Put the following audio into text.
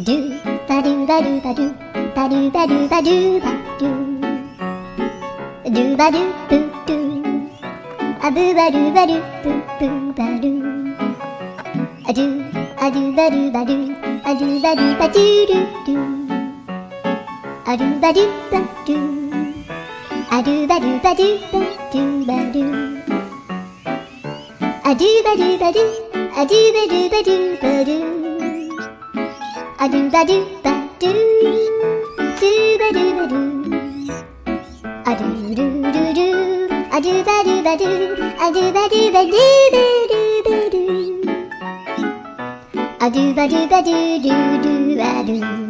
do ba do ba do ba do ba do ba do ba do ba do do ba do boo do a boo ba do ba do boo boo ba do a do ba do ba do a do ba do ba do do do a do ba do ba do a do ba do ba do ba do ba do a do ba do ba do a do ba do ba do ba do a do ba do ba do do ba do ba do a do do do do a do ba do ba do a do ba do ba do ba do ba do a do ba do ba do do do ba do